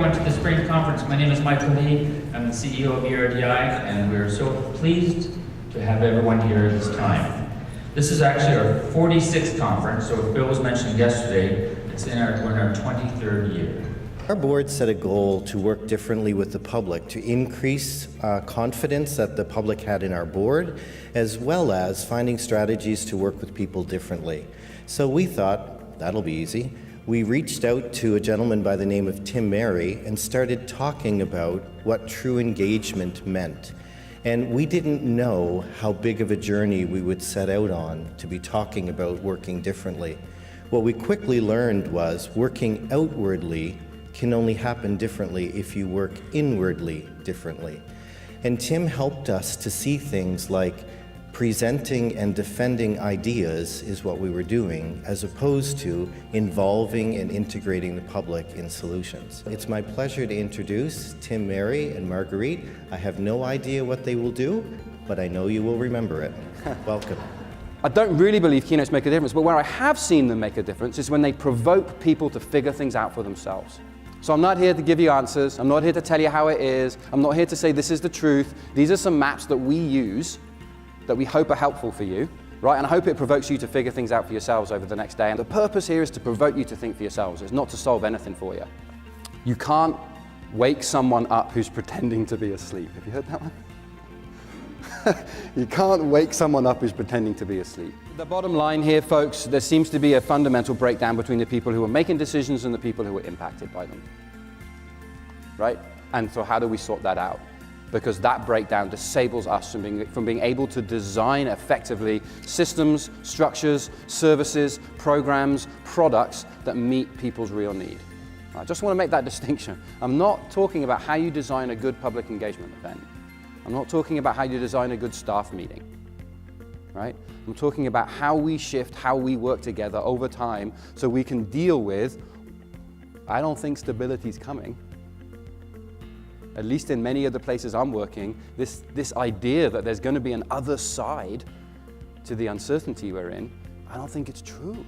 everyone to the Spring Conference. My name is Michael Lee. I'm the CEO of ERDI, and we're so pleased to have everyone here at this time. This is actually our 46th conference, so as Bill was mentioning yesterday, we're in our 23rd year. Our board set a goal to work differently with the public, to increase confidence that the public had in our board, as well as finding strategies to work with people differently. So we thought, that'll be easy. We reached out to a gentleman by the name of Tim Mary and started talking about what true engagement meant. And we didn't know how big of a journey we would set out on to be talking about working differently. What we quickly learned was working outwardly can only happen differently if you work inwardly differently. And Tim helped us to see things like presenting and defending ideas is what we were doing, as opposed to involving and integrating the public in solutions. It's my pleasure to introduce Tim Mary and Marguerite. I have no idea what they will do, but I know you will remember it. Welcome. I don't really believe keynotes make a difference, but where I have seen them make a difference is when they provoke people to figure things out for themselves. So I'm not here to give you answers. I'm not here to tell you how it is. I'm not here to say this is the truth. These are some maps that we use that we hope are helpful for you, right? And I hope it provokes you to figure things out for yourselves over the next day. And the purpose here is to provoke you to think for yourselves. It's not to solve anything for you. You can't wake someone up who's pretending to be asleep. Have you heard that one? You can't wake someone up who's pretending to be asleep. The bottom line here, folks, there seems to be a fundamental breakdown between the people who are making decisions and the people who are impacted by them, right? And so how do we sort that out? Because that breakdown disables us from being able to design effectively systems, structures, services, programs, products that meet people's real need. I just want to make that distinction. I'm not talking about how you design a good public engagement event. I'm not talking about how you design a good staff meeting, right? I'm talking about how we shift, how we work together over time so we can deal with, I don't think stability's coming. At least in many of the places I'm working, this idea that there's going to be an other side to the uncertainty we're in, I don't think it's true.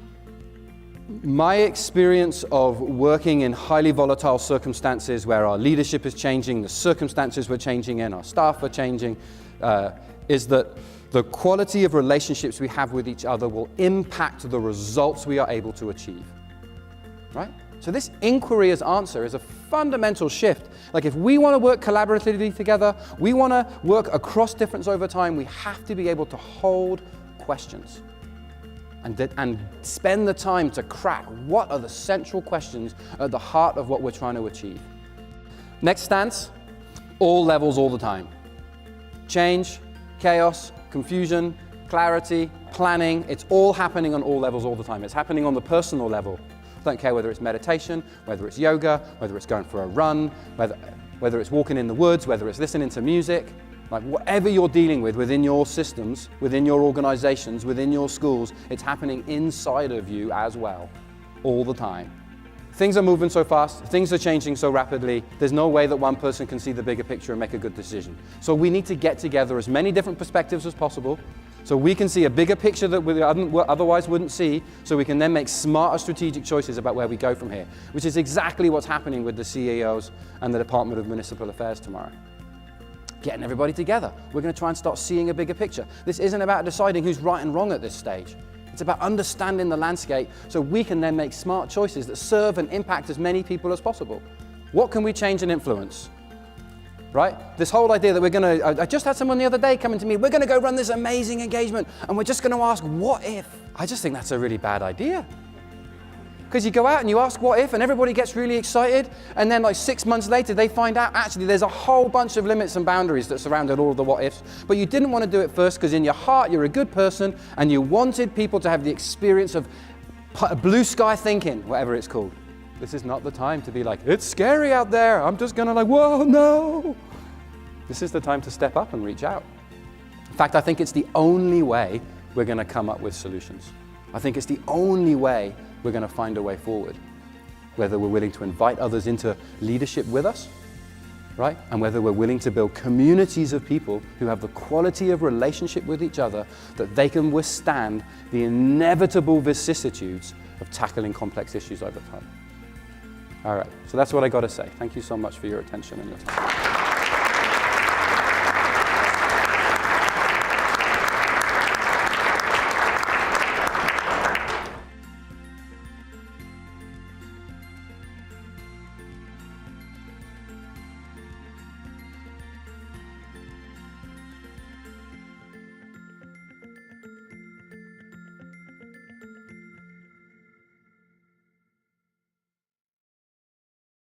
My experience of working in highly volatile circumstances where our leadership is changing, the circumstances we're changing in, our staff are changing, is that the quality of relationships we have with each other will impact the results we are able to achieve, right? So this inquiry as answer is a fundamental shift. Like if we want to work collaboratively together, we want to work across difference over time, we have to be able to hold questions and spend the time to crack what are the central questions at the heart of what we're trying to achieve. Next stance, all levels all the time. Change, chaos, confusion, clarity, planning, it's all happening on all levels all the time. It's happening on the personal level. Don't care whether it's meditation, whether it's yoga, whether it's going for a run, whether it's walking in the woods, whether it's listening to music. Like whatever you're dealing with within your systems, within your organizations, within your schools, it's happening inside of you as well, all the time. Things are moving so fast, things are changing so rapidly, there's no way that one person can see the bigger picture and make a good decision. So we need to get together as many different perspectives as possible, so we can see a bigger picture that we otherwise wouldn't see, so we can then make smarter strategic choices about where we go from here, which is exactly what's happening with the CEOs and the Department of Municipal Affairs tomorrow. Getting everybody together. We're going to try and start seeing a bigger picture. This isn't about deciding who's right and wrong at this stage. It's about understanding the landscape so we can then make smart choices that serve and impact as many people as possible. What can we change and influence? Right? This whole idea that we're going to, I just had someone the other day coming to me, we're going to go run this amazing engagement and we're just going to ask, what if? I just think that's a really bad idea. Because you go out and you ask what if and everybody gets really excited and then like 6 months later they find out actually there's a whole bunch of limits and boundaries that surrounded all of the what ifs, but you didn't want to do it first because in your heart you're a good person and you wanted people to have the experience of blue sky thinking, whatever it's called. This is not the time to be like, it's scary out there, I'm just gonna like, whoa, no. This is the time to step up and reach out. In fact, I think it's the only way we're gonna come up with solutions. I think it's the only way we're going to find a way forward, whether we're willing to invite others into leadership with us, right? And whether we're willing to build communities of people who have the quality of relationship with each other that they can withstand the inevitable vicissitudes of tackling complex issues over time. All right, so that's what I got to say. Thank you so much for your attention and your time.